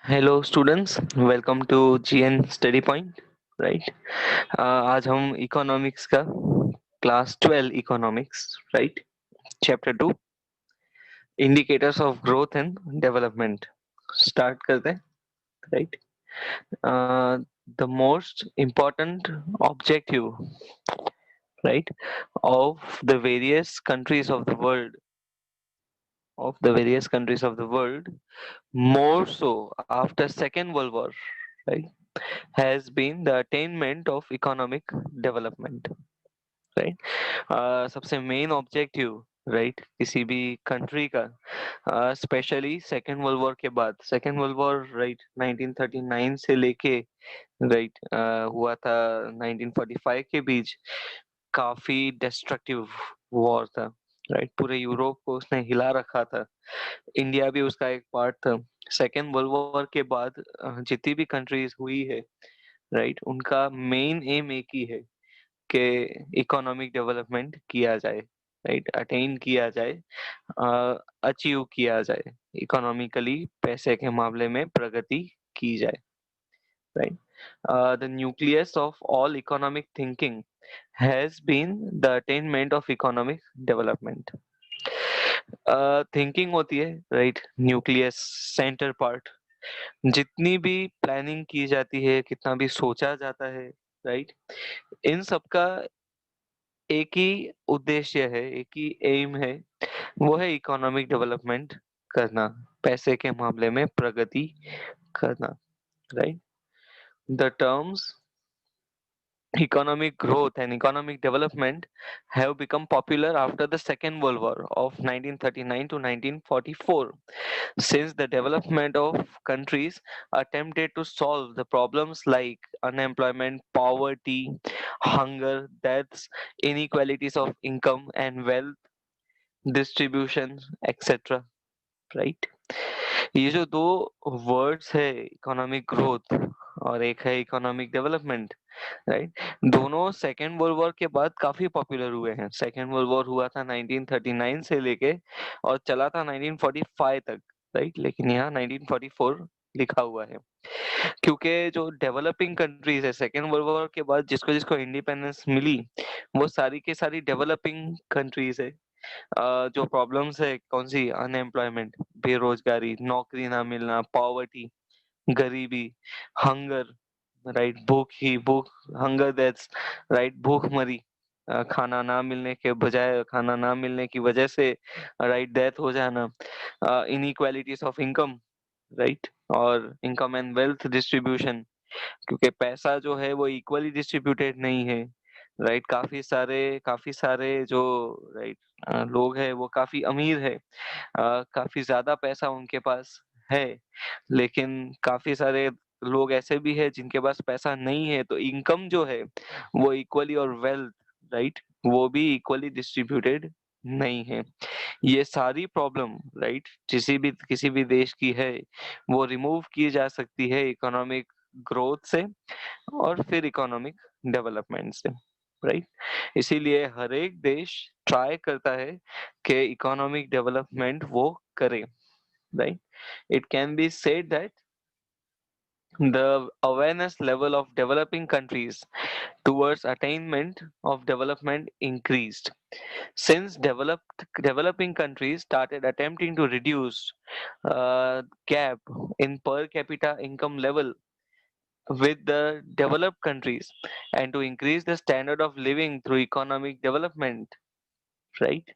Hello students, welcome to GN study point. Right. आज हम economics का class 12 economics, right, chapter 2, indicators of growth and development start करते हैं। Right. The most important objective, right, of the various countries of the world, more so after Second World War, right, has been the attainment of economic development, right. सबसे main objective, right, किसी भी country का, specially second world war के बाद, second world war, right, 1939 से लेके, right, हुआ था 1945 के बीच। काफी डिस्ट्रक्टिव वॉर था, राइट, पूरे यूरोप को उसने हिला रखा था। इंडिया भी उसका एक पार्ट था। सेकेंड वर्ल्ड वॉर के बाद जितनी भी कंट्रीज हुई है, राइट, उनका मेन एम एक ही है कि इकोनॉमिक डेवलपमेंट किया जाए, राइट, अटेन किया जाए, अचीव किया जाए, इकोनॉमिकली पैसे के मामले में प्रगति की जाए, right. The nucleus of all economic thinking has been the attainment of economic development. Thinking होती है, राइट, न्यूक्लियस, सेंटर पार्ट। जितनी भी प्लानिंग की जाती है, कितना भी सोचा जाता है, राइट, इन सब का एक ही उद्देश्य है, एक ही एम है, वो है इकोनॉमिक डेवलपमेंट करना, पैसे के मामले में प्रगति करना, right. The terms economic growth and economic development have become popular after the Second World War of 1939 to 1944, since the development of countries attempted to solve the problems like unemployment, poverty, hunger, deaths, inequalities of income and wealth distribution, etc. Right? ये जो दो words है, economic growth और एक है economic development, right, दोनों second world war के बाद काफी पॉपुलर हुए हैं। सेकेंड वर्ल्ड वॉर हुआ था 1939 से लेके और चला था 1945 तक, राइट, लेकिन यहाँ 1944 लिखा हुआ है क्योंकि जो डेवलपिंग कंट्रीज है सेकेंड वर्ल्ड वॉर के बाद, जिसको जिसको इंडिपेंडेंस मिली, वो सारी के सारी डेवलपिंग कंट्रीज है। जो प्रॉब्लम्स है, कौन सी, अनएम्प्लॉयमेंट, बेरोजगारी, नौकरी ना मिलना, पॉवर्टी, गरीबी, हंगर, राइट, भूख, हंगर डेथ्स, राइट, भूखमरी, खाना ना मिलने के बजाय, खाना ना मिलने की वजह से, राइट, डेथ हो जाना, इनइक्वालिटीज ऑफ इनकम, राइट, और इनकम एंड वेल्थ डिस्ट्रीब्यूशन, क्योंकि पैसा जो है वो इक्वली डिस्ट्रीब्यूटेड नहीं है, राइट। काफी सारे जो, राइट, लोग हैं वो काफी अमीर है, काफी ज्यादा पैसा उनके पास है, लेकिन काफी सारे लोग ऐसे भी है जिनके पास पैसा नहीं है, तो इनकम जो है वो इक्वली, और वेल्थ, राइट, वो भी इक्वली डिस्ट्रीब्यूटेड नहीं है। ये सारी प्रॉब्लम, राइट, किसी भी देश की है, वो रिमूव की जा सकती है इकोनॉमिक ग्रोथ से और फिर इकोनॉमिक डेवलपमेंट से, राइट। इसीलिए हर एक देश ट्राई करता है कि इकोनॉमिक डेवलपमेंट वो करे, right. It can be said that the awareness level of developing countries towards attainment of development increased since developing countries started attempting to reduce gap in per capita income level with the developed countries and to increase the standard of living through economic development, right.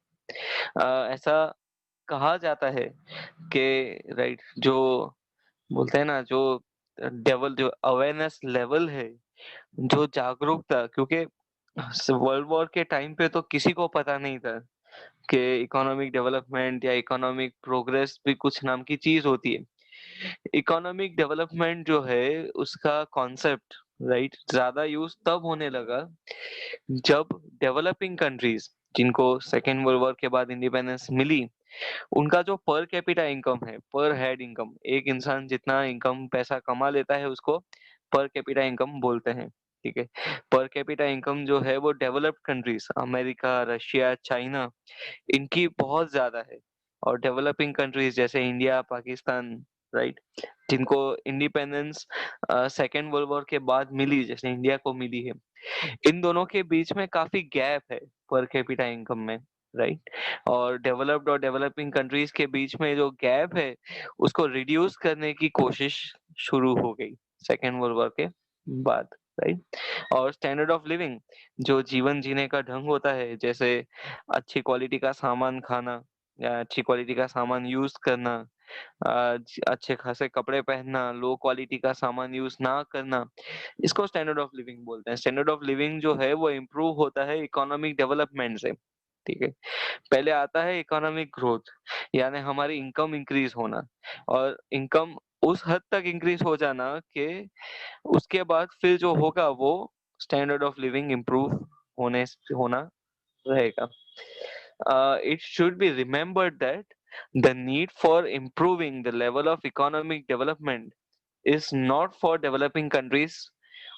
ऐसा कहा जाता है कि, right, जो बोलते हैं ना, जो अवेयरनेस लेवल है, जो जागरूकता, क्योंकि वर्ल्ड वॉर के टाइम पे तो किसी को पता नहीं था कि इकोनॉमिक डेवलपमेंट या इकोनॉमिक प्रोग्रेस भी कुछ नाम की चीज होती है। इकोनॉमिक डेवलपमेंट जो है उसका कॉन्सेप्ट, राइट, ज्यादा यूज तब होने लगा जब डेवलपिंग कंट्रीज, जिनको सेकेंड वर्ल्ड वॉर के बाद इंडिपेंडेंस मिली, उनका जो पर कैपिटा इनकम है, पर हेड इनकम, एक इंसान जितना इनकम पैसा कमा लेता है उसको पर कैपिटा इनकम बोलते हैं, ठीक है। पर कैपिटा इनकम जो है वो developed countries, America, Russia, China, इनकी बहुत ज्यादा है, और डेवलपिंग कंट्रीज जैसे इंडिया, पाकिस्तान, राइट, जिनको इंडिपेंडेंस सेकेंड वर्ल्ड वॉर के बाद मिली, जैसे इंडिया को मिली है, इन दोनों के बीच में काफी गैप है पर कैपिटा इनकम में, राइट। और डेवलप्ड और डेवलपिंग कंट्रीज के बीच में जो गैप है उसको रिड्यूस करने की कोशिश शुरू हो गई सेकेंड वर्ल्ड वॉर के बाद, राइट। और स्टैंडर्ड ऑफ लिविंग, जो जीवन जीने का ढंग होता है, जैसे अच्छी क्वालिटी का सामान खाना या अच्छी क्वालिटी का सामान यूज करना, अच्छे खासे कपड़े पहनना, लो क्वालिटी का सामान यूज ना करना, इसको स्टैंडर्ड ऑफ लिविंग बोलते हैं। स्टैंडर्ड ऑफ लिविंग जो है वो इम्प्रूव होता है इकोनॉमिक डेवलपमेंट से, ठीक है। पहले आता है इकोनॉमिक ग्रोथ, यानी हमारी इनकम इंक्रीज होना, और इनकम उस हद तक इंक्रीज हो जाना कि उसके बाद फिर जो होगा वो स्टैंडर्ड ऑफ लिविंग इम्प्रूव होने होना रहेगा। It should be remembered that the need for improving the level of economic development is not for developing countries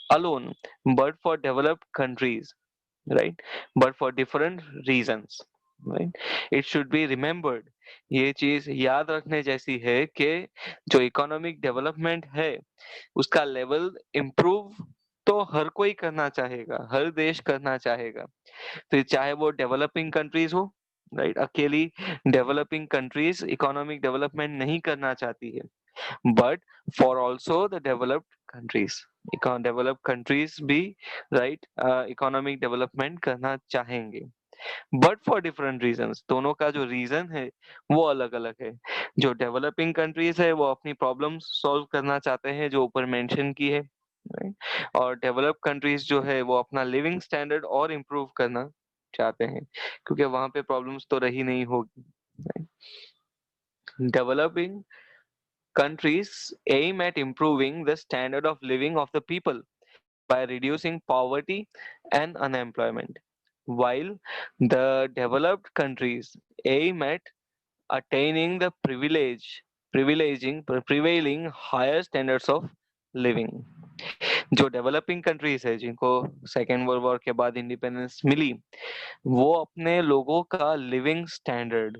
alone, but for developed countries, right? But for different reasons, right? It should be remembered, ये चीज याद रखने जैसी है कि जो economic development है उसका लेवल इम्प्रूव तो हर कोई करना चाहेगा, हर देश करना चाहेगा, फिर चाहे वो डेवलपिंग कंट्रीज हो, राइट। अकेली डेवलपिंग कंट्रीज इकोनॉमिक डेवलपमेंट नहीं करना चाहती है, but for also the developed countries, developed countries भी, राइट, इकोनॉमिक डेवलपमेंट करना चाहेंगे, बट फॉर डिफरेंट रीजंस। दोनों का जो रीजन है वो अलग अलग है। जो डेवलपिंग कंट्रीज है वो अपनी प्रॉब्लम्स सॉल्व करना चाहते हैं, जो ऊपर मेंशन की है, right? और डेवलप कंट्रीज जो है वो अपना लिविंग स्टैंडर्ड और इम्प्रूव करना चाहते हैं, क्योंकि वहां पे प्रॉब्लम्स तो रही नहीं होगी। Developing countries aim at improving the standard of living of the people by reducing poverty and unemployment, while the developed countries aim at attaining the prevailing higher standards of living. जो developing countries है जिनको second world war के बाद independence मिली, वो अपने लोगों का living standard,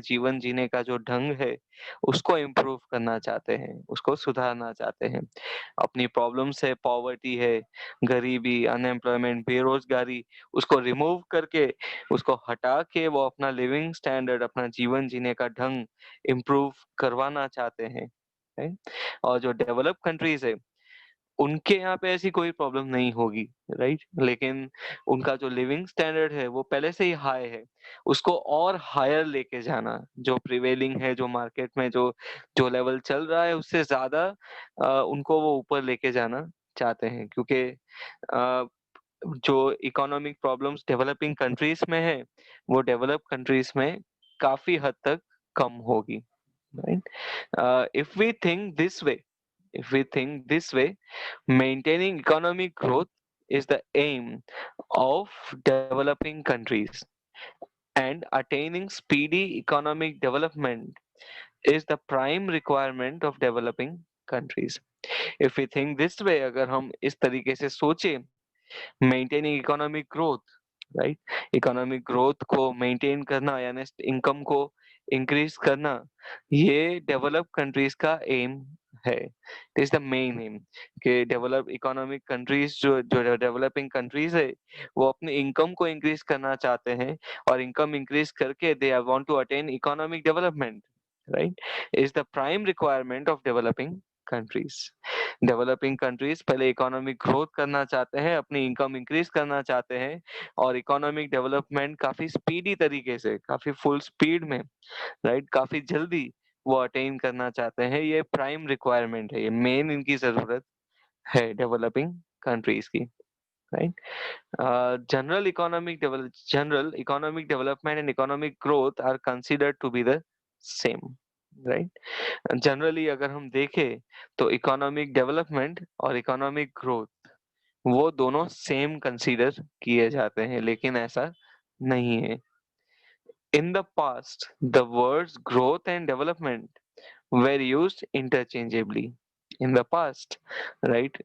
जीवन जीने का जो ढंग है उसको इम्प्रूव करना चाहते हैं, उसको सुधारना चाहते हैं। अपनी प्रॉब्लम्स है, पॉवर्टी है, गरीबी, अनएम्प्लॉयमेंट, बेरोजगारी, उसको रिमूव करके, उसको हटा के वो अपना लिविंग स्टैंडर्ड, अपना जीवन जीने का ढंग इम्प्रूव करवाना चाहते हैं, right? और जो डेवलप कंट्रीज है उनके यहाँ पे ऐसी कोई प्रॉब्लम नहीं होगी, राइट। लेकिन उनका जो लिविंग स्टैंडर्ड है वो पहले से ही हाई है, उसको और हायर लेके जाना, जो प्रिवेलिंग है, जो मार्केट में जो जो लेवल चल रहा है उससे ज्यादा उनको वो ऊपर लेके जाना चाहते हैं, क्योंकि अ, जो इकोनॉमिक प्रॉब्लम्स डेवलपिंग कंट्रीज में है वो डेवलप कंट्रीज में काफी हद तक कम होगी, right. If we think this way if we think this way, maintaining economic growth is the aim of developing countries, and attaining speedy economic development is the prime requirement of developing countries. If we think this way, अगर हम इस तरीके से सोचे, maintaining economic growth, right, economic growth को maintain करना यानी income को इंक्रीज करना, ये डेवलप कंट्रीज का एम है। It is the main M कि डेवलप इकोनॉमिक कंट्रीज, जो जो डेवलपिंग कंट्रीज है, वो अपनी इनकम को इंक्रीज करना चाहते हैं, और इनकम इंक्रीज करके they want to attain economic development, right, is the prime requirement of developing countries. Developing countries पहले इकोनॉमिक ग्रोथ करना चाहते हैं, अपनी इनकम इंक्रीज करना चाहते हैं, और इकोनॉमिक डेवलपमेंट काफी स्पीडी तरीके से, काफी फुल स्पीड में, राइट, काफी जल्दी वो अटेन करना चाहते हैं। ये प्राइम रिक्वायरमेंट है, ये मेन इनकी जरूरत है डेवलपिंग कंट्रीज की, right. General economic development and economic growth are considered to be the same, right. Generally अगर हम देखें तो इकोनॉमिक डेवलपमेंट और इकोनॉमिक ग्रोथ वो दोनों सेम कंसीडर किए जाते हैं, लेकिन ऐसा नहीं है। In the past the words growth and development were used interchangeably in the past, right?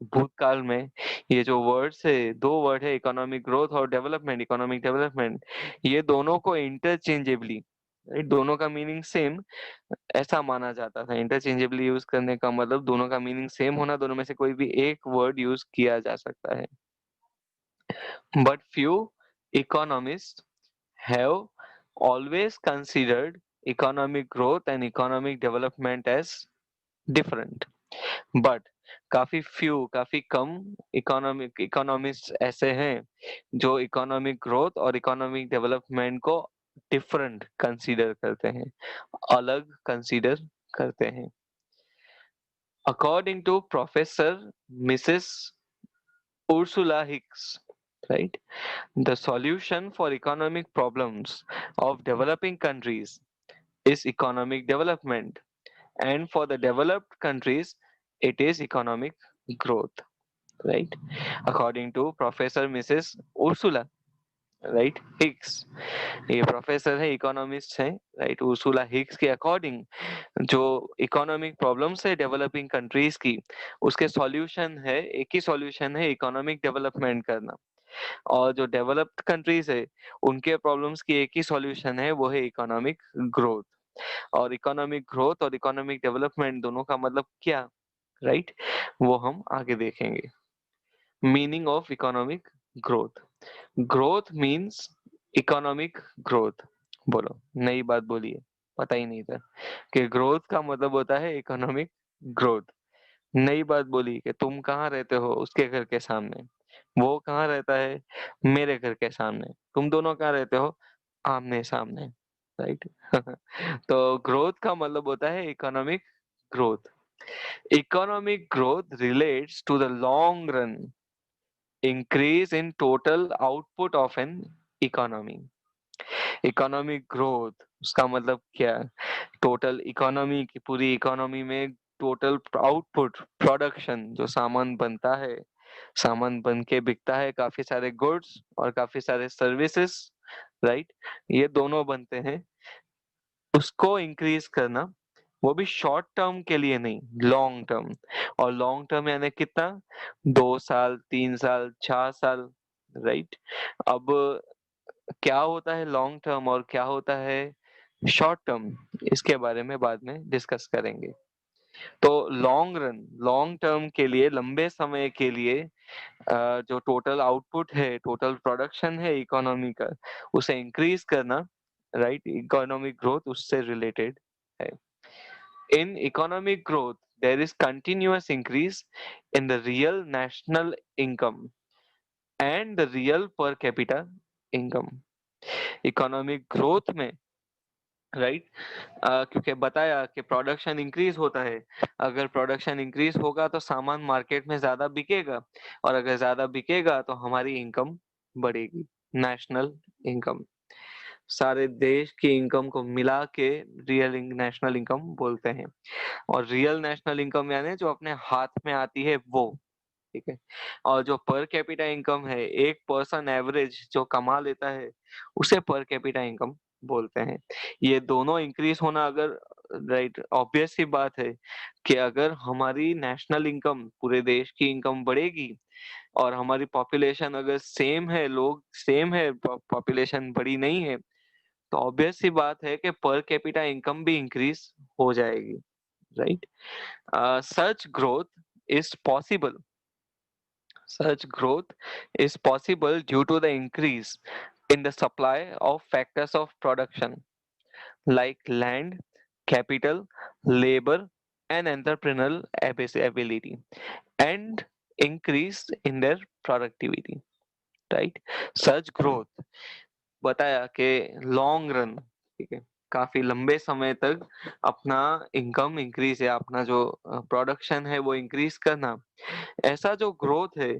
भूतकाल में ये जो वर्ड्स है, दो वर्ड है, इकोनॉमिक ग्रोथ और डेवलपमेंट, इकोनॉमिक डेवलपमेंट, ये दोनों को इंटरचेंजेबली, राइट? दोनों का मीनिंग सेम ऐसा माना जाता था। इंटरचेंजेबली यूज करने का मतलब दोनों का मीनिंग सेम होना, दोनों में से कोई भी एक वर्ड यूज किया जा सकता है। But few economists have always considered economic growth and economic development as different. But काफी कम इकोनॉमिक इकोनॉमिस्ट ऐसे हैं जो इकोनॉमिक ग्रोथ और इकोनॉमिक डेवलपमेंट को डिफरेंट कंसीडर करते हैं, अलग कंसीडर करते हैं। According to professor Mrs Ursula Hicks, right, the solution for economic problems of developing countries is economic development, and for the developed countries it is economic growth, right? According to Professor Mrs. Ursula, right, Hicks, ये professor है, economist है, right, Ursula Hicks के according जो economic problems है developing countries की, उसके solution है, एक ही सॉल्यूशन है, इकोनॉमिक डेवलपमेंट करना। और जो डेवलप्ड कंट्रीज है उनके प्रॉब्लम्स की एक ही सॉल्यूशन है, वो है इकोनॉमिक ग्रोथ। और इकोनॉमिक ग्रोथ और इकोनॉमिक डेवलपमेंट दोनों का मतलब क्या, राइट, वो हम आगे देखेंगे। Meaning of economic growth, growth means economic growth. बोलो, नई बात बोलिए, पता ही नहीं था कि ग्रोथ का मतलब होता है इकोनॉमिक ग्रोथ। नई बात बोली कि तुम कहाँ रहते हो, उसके घर के सामने, वो कहाँ रहता है, मेरे घर के सामने, तुम दोनों कहाँ रहते हो, आमने सामने, राइट। तो ग्रोथ का मतलब होता है economic growth. Economic growth relates to the long run increase in total output of an economy। Economic growth उसका मतलब क्या, टोटल इकोनॉमी की, पूरी इकोनॉमी में टोटल आउटपुट, प्रोडक्शन, जो सामान बनता है, सामान बन के बिकता है, काफी सारे गुड्स और काफी सारे सर्विसेज, राइट, ये दोनों बनते हैं, उसको इंक्रीज करना, वो भी शॉर्ट टर्म के लिए नहीं, लॉन्ग टर्म। और लॉन्ग टर्म यानी कितना, 2 साल, 3 साल, 4 साल, राइट। अब क्या होता है लॉन्ग टर्म और क्या होता है शॉर्ट टर्म, इसके बारे में बाद में डिस्कस करेंगे। तो लॉन्ग रन, लॉन्ग टर्म के लिए, लंबे समय के लिए जो टोटल आउटपुट है, टोटल प्रोडक्शन है इकोनॉमी का, उसे इंक्रीज करना, राइट, इकोनॉमिक ग्रोथ उससे रिलेटेड है। In economic growth, there is continuous increase in the real national income and the real per capita income। Economic growth में, राइट, क्योंकि बताया कि प्रोडक्शन इंक्रीज होता है, अगर प्रोडक्शन इंक्रीज होगा तो सामान मार्केट में ज्यादा बिकेगा, और अगर ज्यादा बिकेगा तो हमारी इनकम बढ़ेगी, नेशनल इनकम। सारे देश की इनकम को मिला के रियल नेशनल इनकम बोलते हैं। और रियल नेशनल इनकम यानी जो अपने हाथ में आती है वो, ठीक है। और जो पर कैपिटा इनकम है, एक पर्सन एवरेज जो कमा लेता है, उसे पर कैपिटा इनकम बोलते हैं। ये दोनों इंक्रीज होना, अगर, राइट, ऑब्वियस सी बात है कि अगर हमारी नेशनल इनकम, पूरे देश की इनकम बढ़ेगी और हमारी पॉपुलेशन अगर सेम है, लोग सेम है, पॉपुलेशन बड़ी नहीं है, तो ऑब्वियस सी बात है कि पर कैपिटा इनकम भी इंक्रीज हो जाएगी, right. Such growth is possible. Such growth is possible due to the increase in the supply of factors of production like land, capital, labor, and entrepreneurial ability, and increase in their productivity. Right? Such growth, बताया कि long run, ठीक है, काफी लंबे समय तक अपना income increase या अपना जो प्रोडक्शन है वो इंक्रीज करना, ऐसा जो ग्रोथ है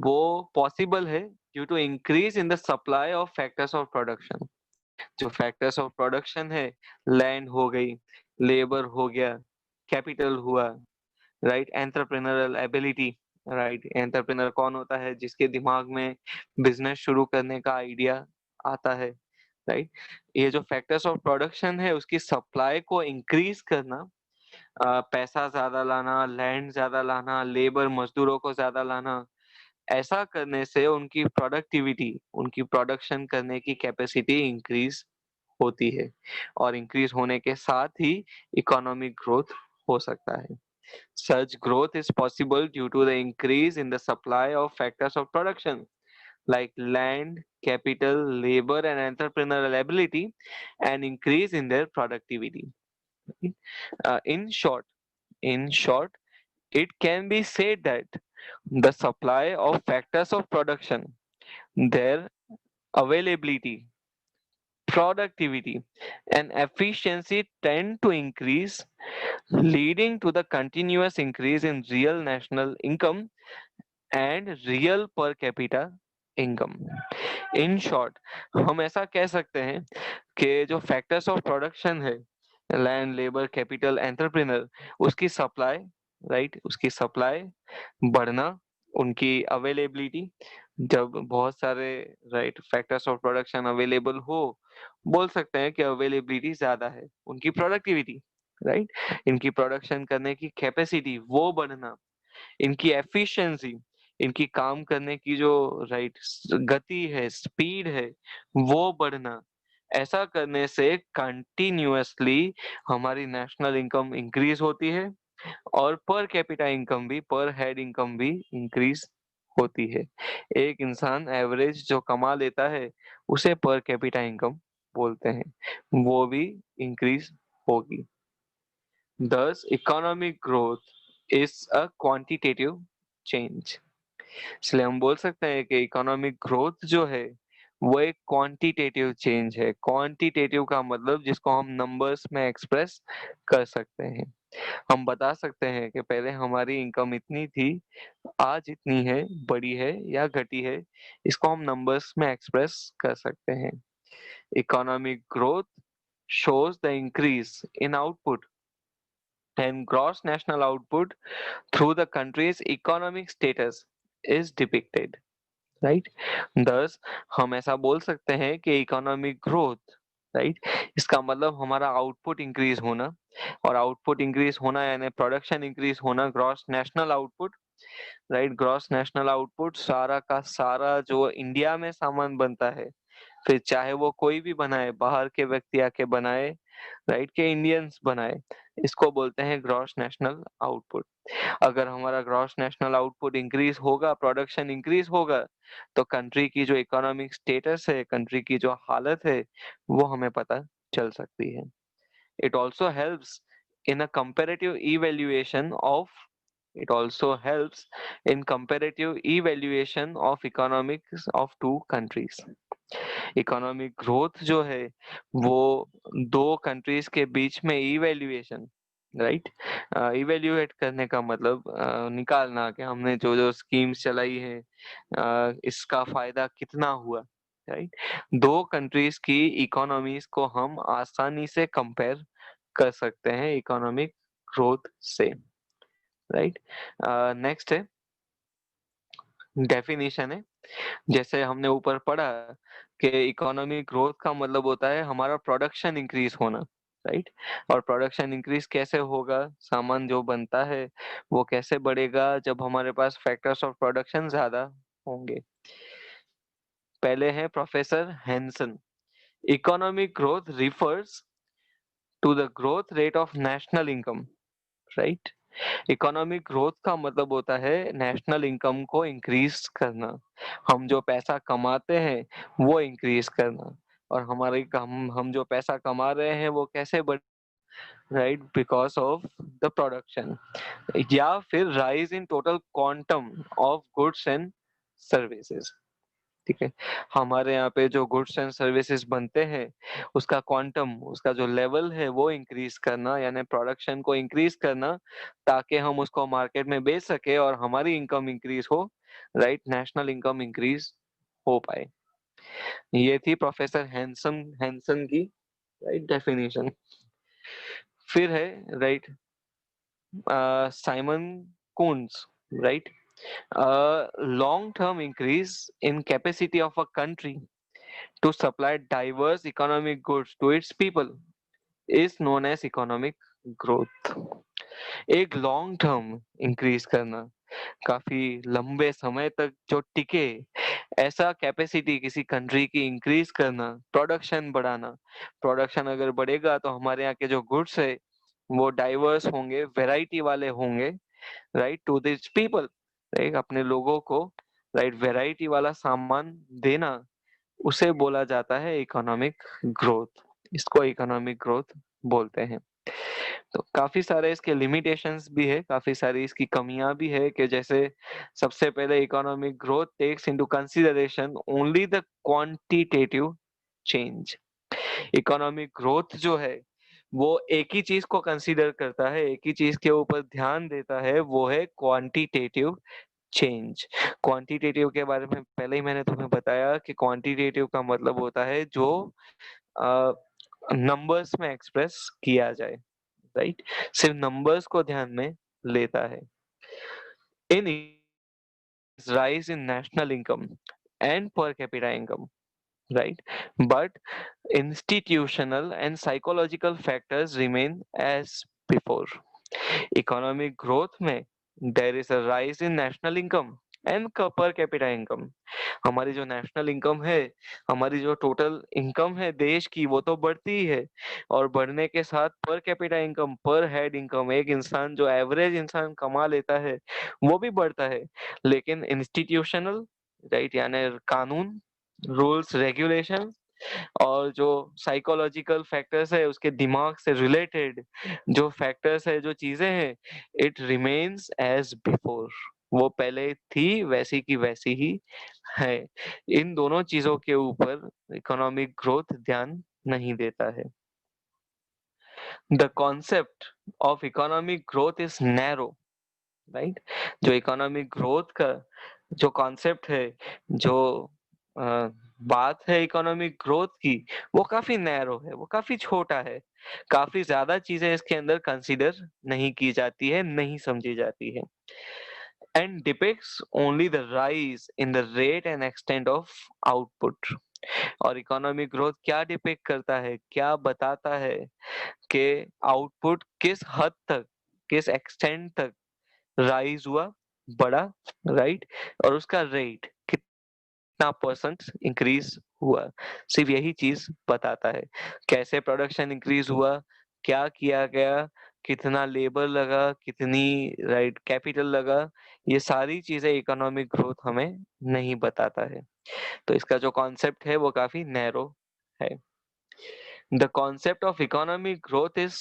वो पॉसिबल है due to increase in the supply of factors of production. जो फैक्टर्स ऑफ प्रोडक्शन है, लैंड हो गई, लेबर हो गया, कैपिटल हुआ, right, entrepreneurial ability, right, entrepreneur कौन होता है, जिसके दिमाग में बिजनेस शुरू करने का आइडिया आता है, राइट। ये जो फैक्टर्स ऑफ प्रोडक्शन है उसकी सप्लाई को इंक्रीज करना, पैसा ज्यादा लाना, लैंड ज्यादा लाना, लेबर मजदूरों को ज्यादा लाना, ऐसा करने से उनकी प्रोडक्टिविटी, उनकी प्रोडक्शन करने की कैपेसिटी इंक्रीज होती है और इंक्रीज होने के साथ ही इकोनॉमिक ग्रोथ हो सकता है. Such growth is possible due to the increase in the supply of factors of production like land, capital, labor, and entrepreneurial ability, and increase in their productivity. In short, it can be said that the supply of factors of production, their availability, productivity, and efficiency tend to increase, leading to the continuous increase in real national income and real per capita income. In short हम ऐसा कह सकते हैं कि जो factors of production है, land, labour, capital, entrepreneur, उसकी supply, right, उसकी सप्लाई बढ़ना, उनकी अवेलेबिलिटी, जब बहुत सारे right factors of production available हो, बोल सकते हैं कि अवेलेबिलिटी ज्यादा है, उनकी प्रोडक्टिविटी, राइट, इनकी प्रोडक्शन करने की कैपेसिटी वो बढ़ना, इनकी एफिशिएंसी, इनकी काम करने की जो राइट गति है, स्पीड है, वो बढ़ना, ऐसा करने से कंटिन्यूअसली हमारी नेशनल इनकम इंक्रीज होती है और पर कैपिटा इनकम भी, पर हेड इनकम भी इंक्रीज होती है. एक इंसान एवरेज जो कमा लेता है उसे पर कैपिटा इनकम बोलते हैं, वो भी इंक्रीज होगी. Thus, economic growth is a quantitative change. इसलिए हम बोल सकते हैं कि इकोनॉमिक ग्रोथ जो है वो एक क्वांटिटेटिव चेंज है. क्वांटिटेटिव का मतलब जिसको हम नंबर्स में एक्सप्रेस कर सकते हैं. हम बता सकते हैं कि पहले हमारी इनकम इतनी थी, आज इतनी है, बढ़ी है या घटी है, इसको हम नंबर्स में एक्सप्रेस कर सकते हैं. Economic growth shows the increase in output and gross national output through the country's economic status is depicted, right? Thus हम ऐसा बोल सकते हैं कि इकोनॉमिक ग्रोथ, राइट, इसका मतलब हमारा आउटपुट इंक्रीज होना, और आउटपुट इंक्रीज होना यानी प्रोडक्शन इंक्रीज होना, gross national output, right, gross national output सारा का सारा जो इंडिया में सामान बनता है, फिर चाहे वो कोई भी बनाए, बाहर के व्यक्ति आके बनाए, राइट, के इंडियंस बनाए, इसको बोलते हैं ग्रॉस नेशनल आउटपुट. अगर हमारा ग्रॉस नेशनल आउटपुट इंक्रीज होगा, प्रोडक्शन इंक्रीज होगा, तो कंट्री की जो इकोनॉमिक स्टेटस है, कंट्री की जो हालत है, वो हमें पता चल सकती है. It also helps in a comparative evaluation of it also helps in comparative evaluation of economics of two countries. Economic growth जो है वो दो कंट्रीज के बीच में इवेल्युएशन, राइट, इवेल्युएट करने का मतलब निकालना कि हमने जो जो स्कीम्स चलाई है इसका फायदा कितना हुआ, राइट. दो कंट्रीज की इकोनॉमीज को हम आसानी से कंपेयर कर सकते हैं इकोनॉमिक ग्रोथ से, राइट. नेक्स्ट है डेफिनेशन है. जैसे हमने ऊपर पढ़ा कि इकोनॉमिक ग्रोथ का मतलब होता है हमारा प्रोडक्शन इंक्रीज होना, राइट. और प्रोडक्शन इंक्रीज कैसे होगा, सामान जो बनता है वो कैसे बढ़ेगा, जब हमारे पास फैक्टर्स ऑफ प्रोडक्शन ज्यादा होंगे. पहले है professor Hansen. Economic growth refers to the growth rate of national income, right. Economic growth का मतलब होता है नेशनल इनकम को इंक्रीज करना, हम जो पैसा कमाते हैं वो इंक्रीज करना, और हमारे हम जो पैसा कमा रहे हैं वो कैसे बढ़, right, because of the production, या फिर rise in total quantum of goods and services. ठीक है, हमारे यहाँ पे जो गुड्स एंड सर्विसेज बनते हैं उसका क्वांटम, उसका जो लेवल है वो इंक्रीज करना, यानी प्रोडक्शन को इंक्रीज करना, ताकि हम उसको मार्केट में बेच सके और हमारी इनकम इंक्रीज हो, राइट, नेशनल इनकम इंक्रीज हो पाए. ये थी प्रोफेसर हैंसन की राइट डेफिनेशन. फिर है right Simon Kuznets, right. Long term increase in capacity of a country to supply diverse economic goods to its people is known as economic growth. एक long term increase करना, काफी लंबे समय तक जो टिके ऐसा कैपेसिटी किसी कंट्री की इंक्रीज करना, प्रोडक्शन बढ़ाना। प्रोडक्शन अगर बढ़ेगा तो हमारे यहाँ के जो गुड्स है वो डाइवर्स होंगे, वैरायटी वाले होंगे, right, to this people, right, अपने लोगों को, राइट, वैरायटी वाला सामान देना, उसे बोला जाता है इकोनॉमिक ग्रोथ। इसको इकोनॉमिक ग्रोथ बोलते हैं। तो काफी सारे इसके लिमिटेशंस भी है, काफी सारी इसकी कमियां भी है कि जैसे सबसे पहले economic growth takes into consideration only the quantitative change. Economic growth जो है वो एक ही चीज को कंसीडर करता है, एक ही चीज के ऊपर ध्यान देता है, वो है क्वांटिटेटिव चेंज। क्वांटिटेटिव के बारे में पहले ही मैंने तुम्हें बताया कि क्वांटिटेटिव का मतलब होता है जो नंबर्स में एक्सप्रेस किया जाए, राइट, सिर्फ नंबर्स को ध्यान में लेता है। इन rise in national income and per capita income, right? But institutional and psychological factors remain as before. Economic growth में there is a rise in national income and per capita income. हमारी जो national income है, हमारी जो total income है देश की, वो तो बढ़ती ही है, और बढ़ने के साथ पर कैपिटा इनकम, पर हेड इनकम, एक इंसान जो एवरेज इंसान कमा लेता है वो भी बढ़ता है। लेकिन इंस्टीट्यूशनल, राइट, यानी कानून, रूल्स रेगुलेशन, और जो साइकोलॉजिकल फैक्टर्स है, उसके दिमाग से रिलेटेड जो फैक्टर्स है, जो चीजें हैं, इट रिमेन्स एज बिफोर। वो पहले थी वैसी की वैसी ही है। इन दोनों चीजों के ऊपर इकोनॉमिक ग्रोथ ध्यान नहीं देता है। The concept of economic growth is narrow, right. जो इकोनॉमिक ग्रोथ का जो कॉन्सेप्ट है, जो बात है इकोनॉमिक ग्रोथ की, वो काफी नैरो है, वो काफी छोटा है। काफी ज्यादा चीजें इसके अंदर कंसीडर नहीं की जाती है, नहीं समझी जाती है। And depicts only the rise in the rate and extent of output. और इकोनॉमिक ग्रोथ क्या डिपिक्ट करता है, क्या बताता है कि आउटपुट किस हद तक, किस एक्सटेंट तक राइज हुआ, बढ़ा, राइट, और उसका रेट कितना परसेंट इंक्रीज हुआ। सिर्फ यही चीज बताता है। कैसे प्रोडक्शन इंक्रीज हुआ, क्या किया गया, कितना लेबर लगा, कितनी, राइट, कैपिटल लगा, ये सारी चीजें इकोनॉमिक ग्रोथ हमें नहीं बताता है। तो इसका जो कॉन्सेप्ट है वो काफी नैरो है। The concept of economic growth is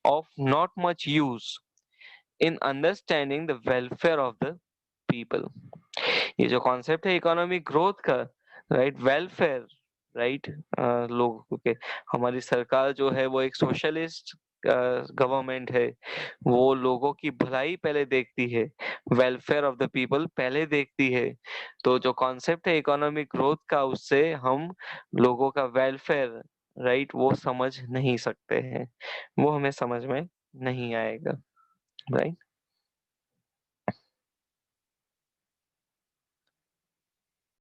of not much use in understanding the welfare of the people. ये जो कॉन्सेप्ट है इकोनॉमिक ग्रोथ का, राइट, वेलफेयर, राइट, लोगों के, हमारी सरकार जो है वो एक सोशलिस्ट गवर्नमेंट है, वो लोगों की भलाई पहले देखती है, वेलफेयर ऑफ द पीपल पहले देखती है। तो जो कॉन्सेप्ट है इकोनॉमिक ग्रोथ का, उससे हम लोगों का वेलफेयर, राइट, वो समझ नहीं सकते हैं, वो हमें समझ में नहीं आएगा, राइट।